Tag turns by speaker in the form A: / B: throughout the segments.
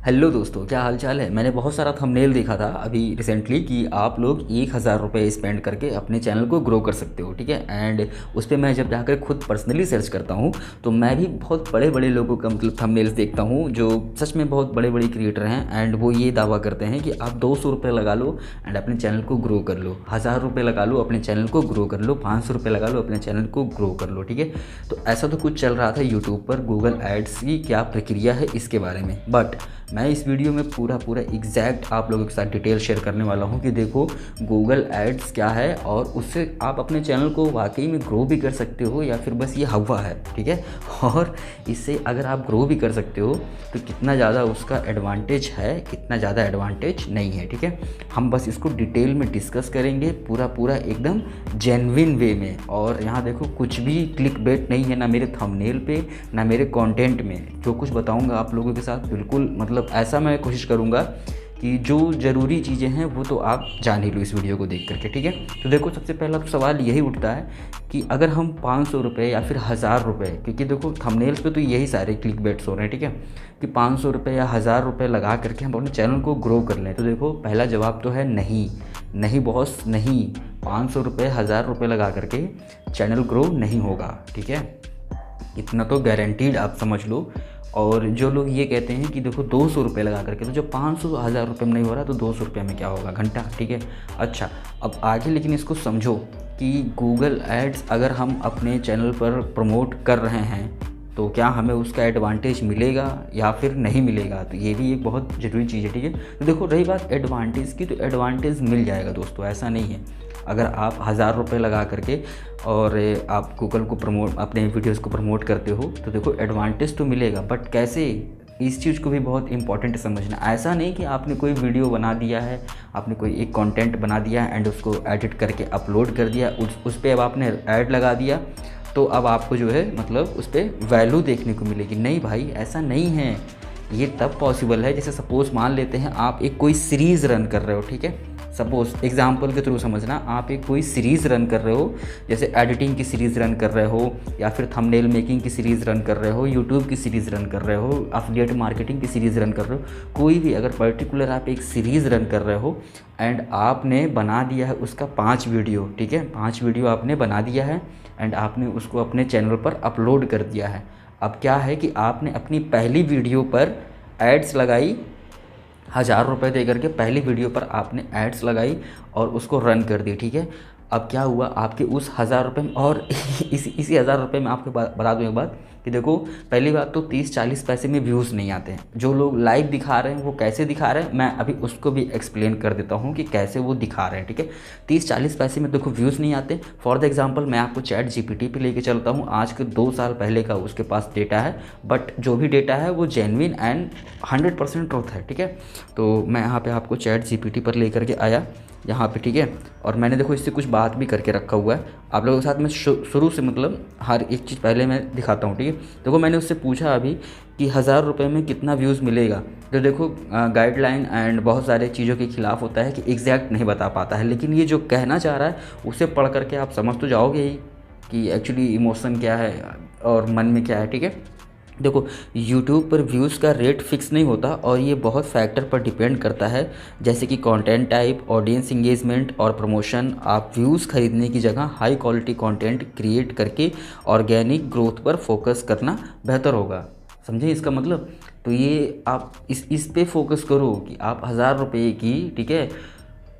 A: Hello दोस्तों, क्या हाल चाल है। मैंने बहुत सारा थंबनेल देखा था अभी रिसेंटली कि आप लोग 1,000 रुपये स्पेंड करके अपने चैनल को ग्रो कर सकते हो, ठीक है। एंड उस पर मैं जब जाकर खुद पर्सनली सर्च करता हूँ तो मैं भी बहुत बड़े बड़े लोगों का मतलब थंबनेल्स देखता हूँ जो सच में बहुत बड़े बड़े क्रिएटर हैं। एंड वो ये दावा करते हैं कि आप 200 रुपये लगा लो एंड अपने चैनल को ग्रो कर लो, 1,000 रुपये लगा लो अपने चैनल को ग्रो कर लो, 500 रुपये लगा लो अपने चैनल को ग्रो कर लो, ठीक है। तो ऐसा तो कुछ चल रहा था यूट्यूब पर। गूगल एड्स की क्या प्रक्रिया है इसके बारे में, बट मैं इस वीडियो में पूरा एग्जैक्ट आप लोगों के साथ डिटेल शेयर करने वाला हूं कि देखो गूगल एड्स क्या है और उससे आप अपने चैनल को वाकई में ग्रो भी कर सकते हो या फिर बस ये हवा है, ठीक है। और इससे अगर आप ग्रो भी कर सकते हो तो कितना ज़्यादा उसका एडवांटेज है, कितना ज़्यादा एडवांटेज नहीं है, ठीक है। हम बस इसको डिटेल में डिस्कस करेंगे पूरा एकदम जेन्युइन वे में। और यहाँ देखो कुछ भी क्लिक बेट नहीं है, ना मेरे थंबनेल पे ना मेरे कंटेंट में। जो कुछ बताऊँगा आप लोगों के साथ बिल्कुल मतलब ऐसा मैं कोशिश करूँगा कि जो ज़रूरी चीज़ें हैं वो तो आप जान ही लो इस वीडियो को देख करके, ठीक है। तो देखो सबसे पहला तो सवाल यही उठता है कि अगर हम 500 रुपये या फिर 1,000 रुपये, क्योंकि देखो थंबनेल्स पे तो यही सारे क्लिक बेट्स हो रहे हैं, ठीक है, कि 500 रुपये या 1,000 रुपये लगा करके हम अपने चैनल को ग्रो कर लें। तो देखो पहला जवाब तो है नहीं, नहीं बॉस नहीं। 500 रुपये 1,000 रुपये लगा करके चैनल ग्रो नहीं होगा, ठीक है, इतना तो गारंटीड आप समझ लो। और जो लोग ये कहते हैं कि देखो 200 रुपये लगा करके, तो जब 500 हज़ार रुपये में नहीं हो रहा तो 200 रुपये में क्या होगा, घंटा, ठीक है। अच्छा अब आगे लेकिन इसको समझो कि गूगल एड्स अगर हम अपने चैनल पर प्रमोट कर रहे हैं तो क्या हमें उसका एडवांटेज मिलेगा या फिर नहीं मिलेगा। तो ये भी एक बहुत ज़रूरी चीज़ है, ठीक है। तो देखो रही बात एडवांटेज की, तो एडवांटेज मिल जाएगा दोस्तों, ऐसा नहीं है। अगर आप 1,000 रुपये लगा करके और आप गूगल को प्रमोट, अपने वीडियोस को प्रमोट करते हो तो देखो एडवांटेज तो मिलेगा, बट कैसे, इस चीज़ को भी बहुत इंपॉर्टेंट समझना। ऐसा नहीं कि आपने कोई वीडियो बना दिया है, आपने कोई एक कंटेंट बना दिया एंड उसको एडिट करके अपलोड कर दिया, उस पर अब आपने ऐड लगा दिया तो अब आपको जो है मतलब उस पर वैल्यू देखने को मिलेगी। नहीं भाई, ऐसा नहीं है। ये तब पॉसिबल है जैसे सपोज़ मान लेते हैं आप एक कोई सीरीज़ रन कर रहे हो, ठीक है। सपोज़ एग्जाम्पल के थ्रू समझना, आप एक कोई सीरीज़ रन कर रहे हो, जैसे एडिटिंग की सीरीज़ रन कर रहे हो या फिर थंबनेल मेकिंग की सीरीज़ रन कर रहे हो, यूट्यूब की सीरीज़ रन कर रहे हो, एफिलिएट मार्केटिंग की सीरीज़ रन कर रहे हो, कोई भी अगर पर्टिकुलर आप एक सीरीज़ रन कर रहे हो एंड आपने बना दिया है उसका 5 वीडियो, ठीक है, 5 वीडियो आपने बना दिया है एंड आपने उसको अपने चैनल पर अपलोड कर दिया है। अब क्या है कि आपने अपनी पहली वीडियो पर एड्स लगाई, 1,000 रुपये दे करके पहली वीडियो पर आपने एड्स लगाई और उसको रन कर दी, ठीक है। अब क्या हुआ आपके उस 1,000 रुपये में, और इसी 1,000 रुपये में आपको बता दूँ एक बात कि देखो पहली बात तो 30-40 पैसे में व्यूज़ नहीं आते हैं। जो लोग लाइव दिखा रहे हैं वो कैसे दिखा रहे हैं, मैं अभी उसको भी एक्सप्लेन कर देता हूँ कि कैसे वो दिखा रहे हैं, ठीक है। 30-40 पैसे में देखो व्यूज़ नहीं आते। फॉर द एग्जांपल मैं आपको चैट जीपीटी पे लेके चलता हूँ, आज के 2 साल पहले का उसके पास डेटा है, बट जो भी डेटा है वो जेन्युइन एंड 100% ट्रूथ है, ठीक है। तो मैं यहाँ पे आपको चैट जीपीटी पर लेकर के आया यहाँ पे, ठीक है। और मैंने देखो इससे कुछ बात भी करके रखा हुआ है आप लोगों के साथ। मैं शुरू से मतलब हर एक चीज़ पहले मैं दिखाता हूँ, ठीक है। देखो मैंने उससे पूछा अभी कि 1,000 रुपये में कितना व्यूज़ मिलेगा। तो देखो गाइडलाइन एंड बहुत सारे चीज़ों के खिलाफ होता है कि एग्जैक्ट नहीं बता पाता है, लेकिन ये जो कहना चाह रहा है उसे पढ़ करके आप समझ तो जाओगे ही कि एक्चुअली इमोशन क्या है और मन में क्या है, ठीक है। देखो YouTube पर व्यूज़ का रेट फिक्स नहीं होता और ये बहुत फैक्टर पर डिपेंड करता है, जैसे कि कंटेंट टाइप, ऑडियंस इंगेजमेंट और प्रमोशन। आप व्यूज़ खरीदने की जगह हाई क्वालिटी कंटेंट क्रिएट करके ऑर्गेनिक ग्रोथ पर फोकस करना बेहतर होगा। समझे इसका मतलब। तो ये आप इस पे फोकस करो कि आप 1,000 रुपये की, ठीक है,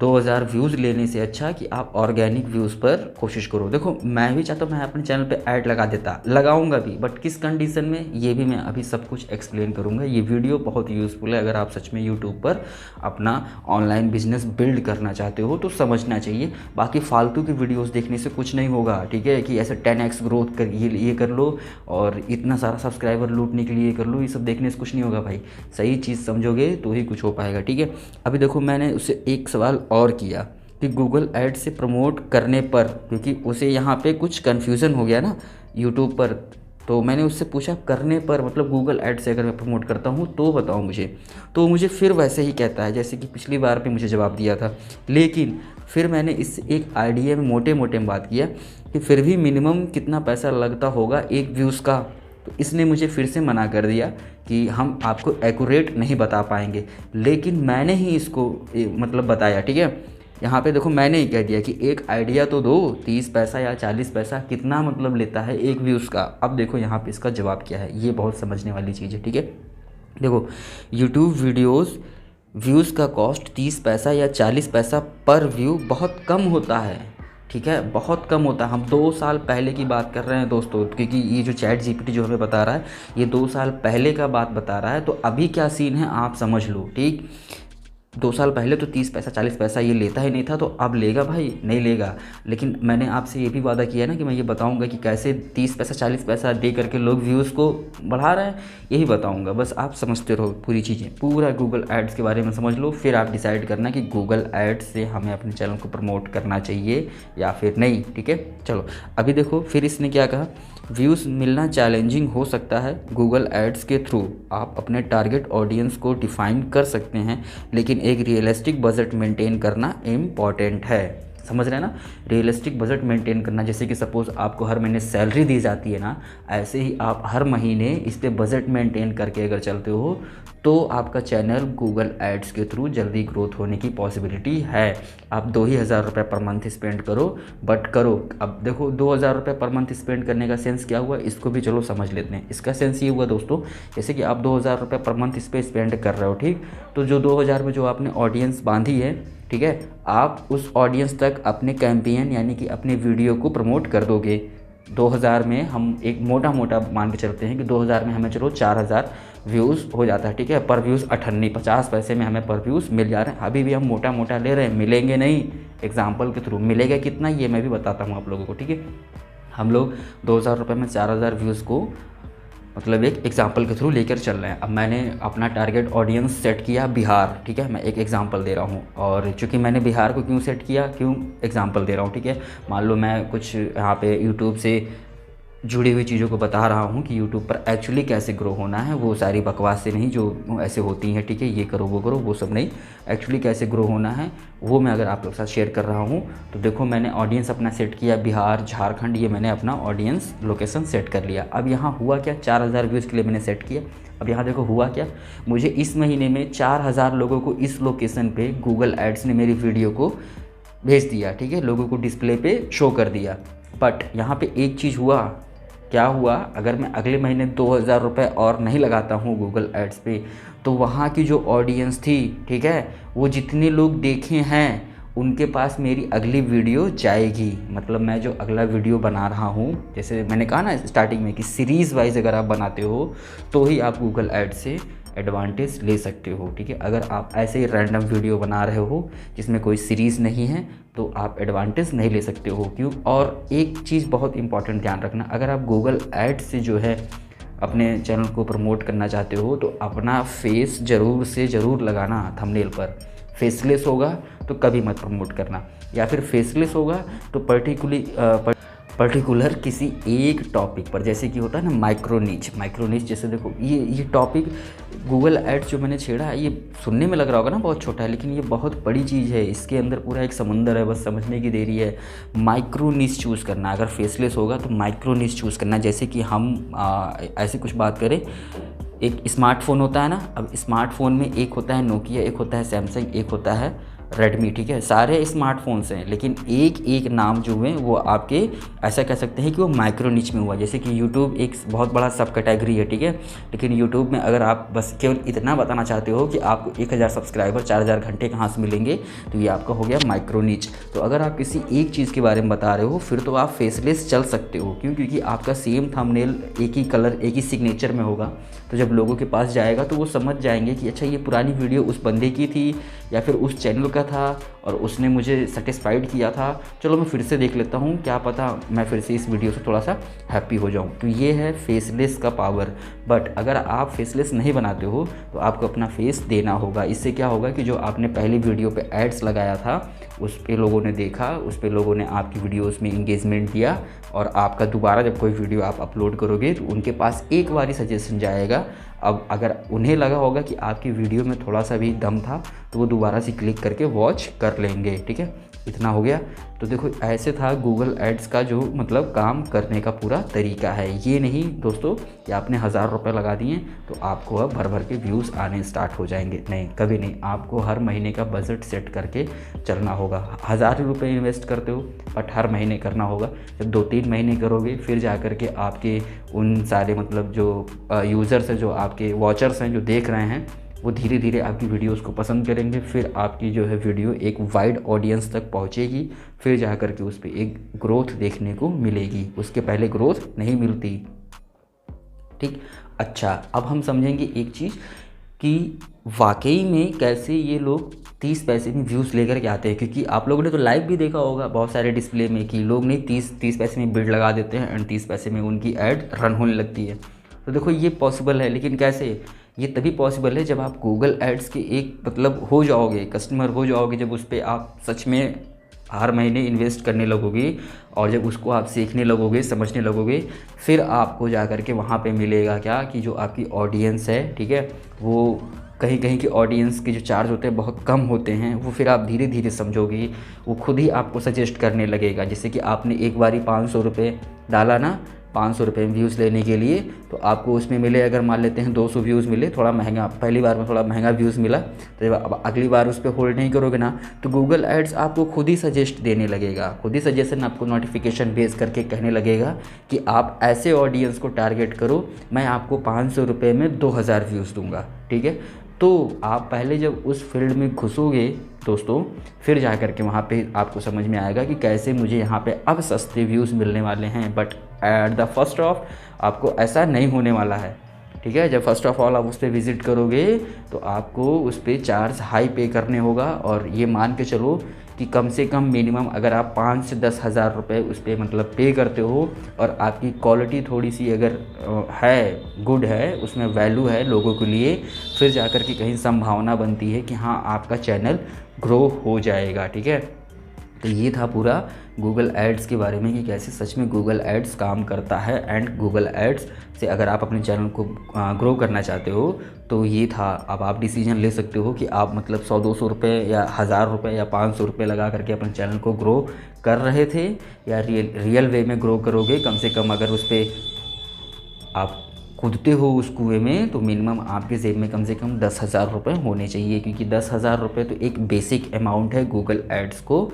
A: 2,000 व्यूज़ लेने से अच्छा कि आप ऑर्गेनिक व्यूज़ पर कोशिश करो। देखो मैं भी चाहता हूँ मैं अपने चैनल पे ऐड लगा देता, लगाऊंगा भी, बट किस कंडीशन में ये भी मैं अभी सब कुछ एक्सप्लेन करूँगा। ये वीडियो बहुत यूज़फुल है अगर आप सच में यूट्यूब पर अपना ऑनलाइन बिजनेस बिल्ड करना चाहते हो तो समझना चाहिए। बाकी फालतू की वीडियोज़ देखने से कुछ नहीं होगा, ठीक है, कि ऐसे 10x ग्रोथ कर ये कर लो और इतना सारा सब्सक्राइबर लूटने के लिए कर लो, ये सब देखने से कुछ नहीं होगा भाई। सही चीज़ समझोगे तो ही कुछ हो पाएगा, ठीक है। अभी देखो मैंने उससे एक सवाल और किया कि गूगल ऐड से प्रमोट करने पर, क्योंकि उसे यहाँ पे कुछ कन्फ्यूज़न हो गया ना यूट्यूब पर, तो मैंने उससे पूछा करने पर मतलब गूगल ऐड से अगर मैं प्रमोट करता हूँ तो बताओ मुझे। तो मुझे फिर वैसे ही कहता है जैसे कि पिछली बार भी मुझे जवाब दिया था, लेकिन फिर मैंने इससे एक आइडिया में मोटे मोटे में बात किया कि फिर भी मिनिमम कितना पैसा लगता होगा एक व्यूज़ का। तो इसने मुझे फिर से मना कर दिया कि हम आपको एक्यूरेट नहीं बता पाएंगे। लेकिन मैंने ही इसको मतलब बताया, ठीक है। यहाँ पे देखो मैंने ही कह दिया कि एक आइडिया तो दो, 30 पैसा या 40 पैसा कितना मतलब लेता है एक व्यूज़ का। अब देखो यहाँ पे इसका जवाब क्या है, ये बहुत समझने वाली चीज़ है, ठीक है। देखो यूट्यूब व्यूज़ का कॉस्ट 30 पैसा या 40 पैसा पर व्यू बहुत कम होता है, ठीक है, बहुत कम होता है। हम 2 साल पहले की बात कर रहे हैं दोस्तों, क्योंकि ये जो चैट जीपीटी जो हमें बता रहा है ये 2 साल पहले का बात बता रहा है। तो अभी क्या सीन है आप समझ लो, ठीक। 2 साल पहले तो 30 पैसा 40 पैसा ये लेता ही नहीं था, तो अब लेगा भाई, नहीं लेगा। लेकिन मैंने आपसे ये भी वादा किया ना कि मैं ये बताऊंगा कि कैसे 30 पैसा 40 पैसा दे करके लोग व्यूज़ को बढ़ा रहे हैं, यही बताऊंगा। बस आप समझते रहो पूरी चीज़ें, पूरा गूगल एड्स के बारे में समझ लो, फिर आप डिसाइड करना कि गूगल एड्स से हमें अपने चैनल को प्रमोट करना चाहिए या फिर नहीं, ठीक है। चलो अभी देखो फिर इसने क्या कहा, व्यूज़ मिलना चैलेंजिंग हो सकता है। गूगल एड्स के थ्रू आप अपने टारगेट ऑडियंस को डिफाइन कर सकते हैं, लेकिन एक रियलिस्टिक बजट मेंटेन करना इम्पॉर्टेंट है। समझ रहे हैं ना, रियलिस्टिक बजट मेंटेन करना। जैसे कि सपोज़ आपको हर महीने सैलरी दी जाती है ना, ऐसे ही आप हर महीने इस पर बजट मेंटेन करके अगर चलते हो तो आपका चैनल गूगल एड्स के थ्रू जल्दी ग्रोथ होने की पॉसिबिलिटी है। आप 2,000 रुपये पर मंथ स्पेंड करो, बट करो। अब देखो 2,000 रुपये पर मंथ स्पेंड करने का सेंस क्या हुआ, इसको भी चलो समझ लेते हैं। इसका सेंस ये हुआ दोस्तों, जैसे कि आप 2,000 रुपये पर मंथ इस पर स्पेंड कर रहे हो, ठीक। तो जो 2,000 में जो आपने ऑडियंस बांधी है, ठीक है, आप उस ऑडियंस तक अपने कैंपेन यानी कि अपने वीडियो को प्रमोट कर दोगे। 2,000 में हम एक मोटा मान के चलते हैं कि 2,000 में हमें चलो 4,000 व्यूज़ हो जाता है, ठीक है। पर व्यूज़ 58 50 पैसे में हमें पर व्यूज़ मिल जा रहे हैं। अभी भी हम मोटा ले रहे हैं, मिलेंगे नहीं, एग्जाम्पल के थ्रू मिलेगा कितना ये मैं भी बताता हूँ आप लोगों को, ठीक है। हम लोग 2,000 रुपये में 4,000 व्यूज़ को मतलब एक एग्जाम्पल के थ्रू लेकर चल रहे हैं। अब मैंने अपना टारगेट ऑडियंस सेट किया बिहार, ठीक है, मैं एक एग्जांपल दे रहा हूँ। और चूंकि मैंने बिहार को क्यों सेट किया, क्यों एग्जांपल दे रहा हूँ, ठीक है। मान लो मैं कुछ यहाँ पे यूट्यूब से जुड़ी हुई चीज़ों को बता रहा हूँ कि यूट्यूब पर एक्चुअली कैसे ग्रो होना है, वो सारी बकवास से नहीं जो ऐसे होती हैं, ठीक है, ये करो वो सब नहीं, एक्चुअली कैसे ग्रो होना है वो मैं अगर आप लोग के साथ शेयर कर रहा हूँ। तो देखो मैंने ऑडियंस अपना सेट किया बिहार झारखंड, ये मैंने अपना ऑडियंस लोकेशन सेट कर लिया। अब यहाँ हुआ क्या, 4,000 व्यूज़ के लिए मैंने सेट किया। अब यहाँ देखो हुआ क्या, मुझे इस महीने में 4,000 लोगों को इस लोकेशन पे गूगल एड्स ने मेरी वीडियो को भेज दिया, ठीक है, लोगों को डिस्प्ले पे शो कर दिया। बट यहाँ पे एक चीज़ हुआ, क्या हुआ, अगर मैं अगले महीने 2,000 रुपये और नहीं लगाता हूँ गूगल एड्स पे, तो वहाँ की जो ऑडियंस थी, ठीक है, वो जितने लोग देखे हैं उनके पास मेरी अगली वीडियो जाएगी। मतलब मैं जो अगला वीडियो बना रहा हूँ, जैसे मैंने कहा ना स्टार्टिंग में कि सीरीज़ वाइज अगर आप बनाते हो तो ही आप गूगल एड्स से एडवांटेज ले सकते हो, ठीक है। अगर आप ऐसे ही रैंडम वीडियो बना रहे हो जिसमें कोई सीरीज़ नहीं है तो आप एडवांटेज नहीं ले सकते हो, क्यों। और एक चीज़ बहुत इंपॉर्टेंट ध्यान रखना, अगर आप गूगल एड्स से जो है अपने चैनल को प्रमोट करना चाहते हो तो अपना फेस ज़रूर से ज़रूर लगाना थंबनेल पर। फेसलेस होगा तो कभी मत प्रमोट करना, या फिर फेसलेस होगा तो पर्टिकुलर किसी एक टॉपिक पर, जैसे कि होता है ना माइक्रो नीच। जैसे देखो ये टॉपिक गूगल एड्स जो मैंने छेड़ा है, ये सुनने में लग रहा होगा ना बहुत छोटा है, लेकिन ये बहुत बड़ी चीज़ है। इसके अंदर पूरा एक समंदर है, बस समझने की देरी है। माइक्रो नीच चूज़ करना, अगर फेसलेस होगा तो माइक्रो नीच चूज़ करना। जैसे कि हम ऐसे कुछ बात करें, एक स्मार्टफ़ोन होता है ना, अब स्मार्टफ़ोन में एक होता है नोकिया, एक होता है सैमसंग, एक होता है रेडमी, ठीक है, सारे स्मार्टफोन्स हैं, लेकिन एक एक नाम जो है वो आपके ऐसा कह सकते हैं कि वो माइक्रो निच में हुआ। जैसे कि यूट्यूब एक बहुत बड़ा सब कैटेगरी है, ठीक है, लेकिन यूट्यूब में अगर आप बस केवल इतना बताना चाहते हो कि आपको 1,000 सब्सक्राइबर 4,000 घंटे कहाँ से मिलेंगे, तो ये आपका हो गया माइक्रो निच। तो अगर आप किसी एक चीज़ के बारे में बता रहे हो फिर तो आप फेसलेस चल सकते हो, क्यों, क्योंकि आपका सेम थंबनेल एक ही कलर एक ही सिग्नेचर में होगा। तो जब लोगों के पास जाएगा तो वो समझ जाएंगे कि अच्छा ये पुरानी वीडियो उस बंदे की थी या फिर उस चैनल का था और उसने मुझे सेटिस्फाइड किया था, चलो मैं फिर से देख लेता हूँ, क्या पता मैं फिर से इस वीडियो से थोड़ा सा हैप्पी हो जाऊँ। तो ये है फेसलेस का पावर। बट अगर आप फेसलेस नहीं बनाते हो तो आपको अपना फेस देना होगा। इससे क्या होगा कि जो आपने पहली वीडियो पे एड्स लगाया था उस पर लोगों ने देखा, उस पर लोगों ने आपकी वीडियोस में इंगेजमेंट दिया, और आपका दोबारा जब कोई वीडियो आप अपलोड करोगे तो उनके पास एक बार ही सजेशन जाएगा। अब अगर उन्हें लगा होगा कि आपकी वीडियो में थोड़ा सा भी दम था तो वो दोबारा से क्लिक करके वॉच कर लेंगे, ठीक है। इतना हो गया। तो देखो ऐसे था गूगल एड्स का जो मतलब काम करने का पूरा तरीका है। ये नहीं दोस्तों कि आपने 1000 रुपये लगा दिए तो आपको अब भर भर के व्यूज़ आने स्टार्ट हो जाएंगे, नहीं, कभी नहीं। आपको हर महीने का बजट सेट करके चलना होगा। 1000 रुपये इन्वेस्ट करते हो बट हर महीने करना होगा। जब 2-3 महीने करोगे फिर जा कर के आपके उन सारे मतलब जो यूज़र्स हैं, जो आपके वॉचर्स हैं, जो देख रहे हैं, वो धीरे धीरे आपकी वीडियोस को पसंद करेंगे। फिर आपकी जो है वीडियो एक वाइड ऑडियंस तक पहुंचेगी, फिर जा कर के उस पर एक ग्रोथ देखने को मिलेगी। उसके पहले ग्रोथ नहीं मिलती। ठीक, अच्छा, अब हम समझेंगे एक चीज़ कि वाकई में कैसे ये लोग 30 पैसे में व्यूज़ लेकर के आते हैं। क्योंकि आप लोगों ने तो लाइव भी देखा होगा बहुत सारे डिस्प्ले में कि लोग नहीं 30 पैसे में बिड लगा देते हैं एंड 30 पैसे में उनकी ऐड रन होने लगती है। तो देखो ये पॉसिबल है, लेकिन कैसे? ये तभी पॉसिबल है जब आप गूगल एड्स के एक मतलब हो जाओगे, कस्टमर हो जाओगे, जब उस पर आप सच में हर महीने इन्वेस्ट करने लगोगे और जब उसको आप सीखने लगोगे, समझने लगोगे, फिर आपको जा कर के वहाँ पे मिलेगा क्या कि जो आपकी ऑडियंस है, ठीक है, वो कहीं कहीं की ऑडियंस के जो चार्ज होते हैं बहुत कम होते हैं। वो फिर आप धीरे धीरे समझोगे, वो खुद ही आपको सजेस्ट करने लगेगा। जैसे कि आपने एक बारी 500 रुपये डाला ना, 500 रुपये व्यूज़ लेने के लिए, तो आपको उसमें मिले, अगर मान लेते हैं 200 व्यूज़ मिले, थोड़ा महंगा, पहली बार में थोड़ा महंगा व्यूज़ मिला, तो जब अब अगली बार उस पर होल्ड नहीं करोगे ना, तो गूगल एड्स आपको खुद ही सजेस्ट देने लगेगा। खुद ही सजेशन आपको नोटिफिकेशन भेज करके कहने लगेगा कि आप ऐसे ऑडियंस को टारगेट करो, मैं आपको 500 रुपये में 2000 व्यूज़ दूंगा। ठीक है, तो आप पहले जब उस फील्ड में घुसोगे दोस्तों, फिर जा कर के वहाँ पे आपको समझ में आएगा कि कैसे मुझे यहाँ पे अब सस्ते व्यूज़ मिलने वाले हैं। But at the first of आपको ऐसा नहीं होने वाला है। ठीक है, जब फर्स्ट ऑफ ऑल आप उस पर विज़िट करोगे तो आपको उस पर चार्ज हाई पे करने होगा। और ये मान के चलो कि कम से कम मिनिमम अगर आप 5 से 10 हज़ार रुपये उस पर मतलब पे करते हो और आपकी क्वालिटी थोड़ी सी अगर है, गुड है, उसमें वैल्यू है लोगों के लिए, फिर जाकर के कहीं संभावना बनती है कि हाँ आपका चैनल ग्रो हो जाएगा। ठीक है, तो ये था पूरा गूगल एड्स के बारे में कि कैसे सच में गूगल एड्स काम करता है। एंड गूगल एड्स से अगर आप अपने चैनल को ग्रो करना चाहते हो तो ये था। अब आप डिसीजन ले सकते हो कि आप मतलब 100-200 रुपये या 1000 रुपये या 500 रुपये लगा करके अपने चैनल को ग्रो कर रहे थे, या रियल वे में ग्रो करोगे। कम से कम अगर उस पर आप कूदते हो उस कुएं में, तो मिनिमम आपके जेब में कम से कम 10,000 रुपये होने चाहिए। क्योंकि 10,000 रुपये तो एक बेसिक अमाउंट है गूगल एड्स को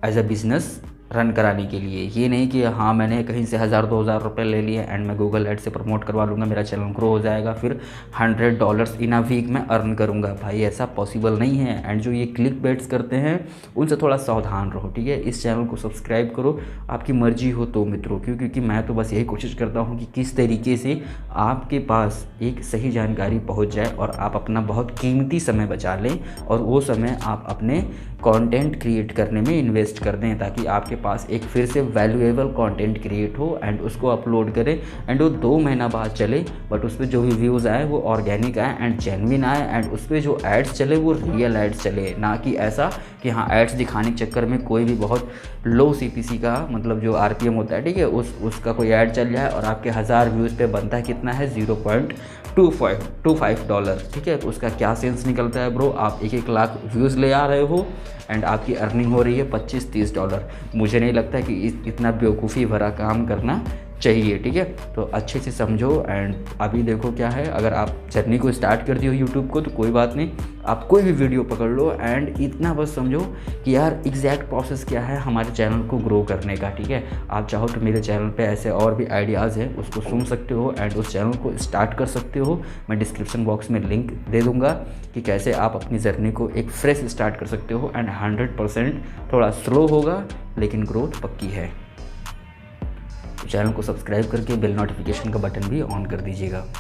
A: एज अ बिज़नेस रन कराने के लिए। ये नहीं कि हाँ मैंने कहीं से 1000-2000 रुपये ले लिए एंड मैं गूगल एड से प्रमोट करवा लूँगा, मेरा चैनल ग्रो हो जाएगा, फिर $100 इन अ वीक में अर्न करूँगा। भाई ऐसा पॉसिबल नहीं है। एंड जो ये क्लिक बेट्स करते हैं उनसे थोड़ा सावधान रहो। ठीक है, इस चैनल को सब्सक्राइब करो, आपकी मर्जी हो तो मित्रों। क्योंकि मैं तो बस यही कोशिश करता हूँ कि किस तरीके से आपके पास एक सही जानकारी पहुँच जाए और आप अपना बहुत कीमती समय बचा लें और वो समय आप अपने कंटेंट क्रिएट करने में इन्वेस्ट कर दें, ताकि आपके पास एक फिर से वैल्यूएबल कंटेंट क्रिएट हो एंड उसको अपलोड करें एंड वो 2 महीना बाद चले, बट उस पर जो भी व्यूज़ आए वो ऑर्गेनिक आए एंड जेन्युइन आए एंड उस पर जो एड्स चले वो रियल एड्स चले। ना कि ऐसा कि हाँ एड्स दिखाने के चक्कर में कोई भी बहुत लो CPC का मतलब जो RPM होता है, ठीक है, उसका कोई ऐड चल जाए और आपके 1000 व्यूज़ पे बनता है कितना है $0.25। ठीक है, तो उसका क्या सेंस निकलता है ब्रो? आप 1-1 लाख व्यूज़ ले आ रहे हो एंड आपकी अर्निंग हो रही है $25-30। मुझे नहीं लगता कि इतना बेवकूफ़ी भरा काम करना चाहिए। ठीक है, तो अच्छे से समझो। एंड अभी देखो क्या है, अगर आप जर्नी को स्टार्ट कर दियो यूट्यूब को तो कोई बात नहीं, आप कोई भी वीडियो पकड़ लो एंड इतना बस समझो कि यार एग्जैक्ट प्रोसेस क्या है हमारे चैनल को ग्रो करने का। ठीक है, आप चाहो तो मेरे चैनल पे ऐसे और भी आइडियाज़ हैं, उसको सुन सकते हो एंड उस चैनल को स्टार्ट कर सकते हो। मैं डिस्क्रिप्शन बॉक्स में लिंक दे दूँगा कि कैसे आप अपनी जर्नी को एक फ्रेश स्टार्ट कर सकते हो। एंड 100% थोड़ा स्लो होगा लेकिन ग्रोथ पक्की है। चैनल को सब्सक्राइब करके बेल नोटिफिकेशन का बटन भी ऑन कर दीजिएगा।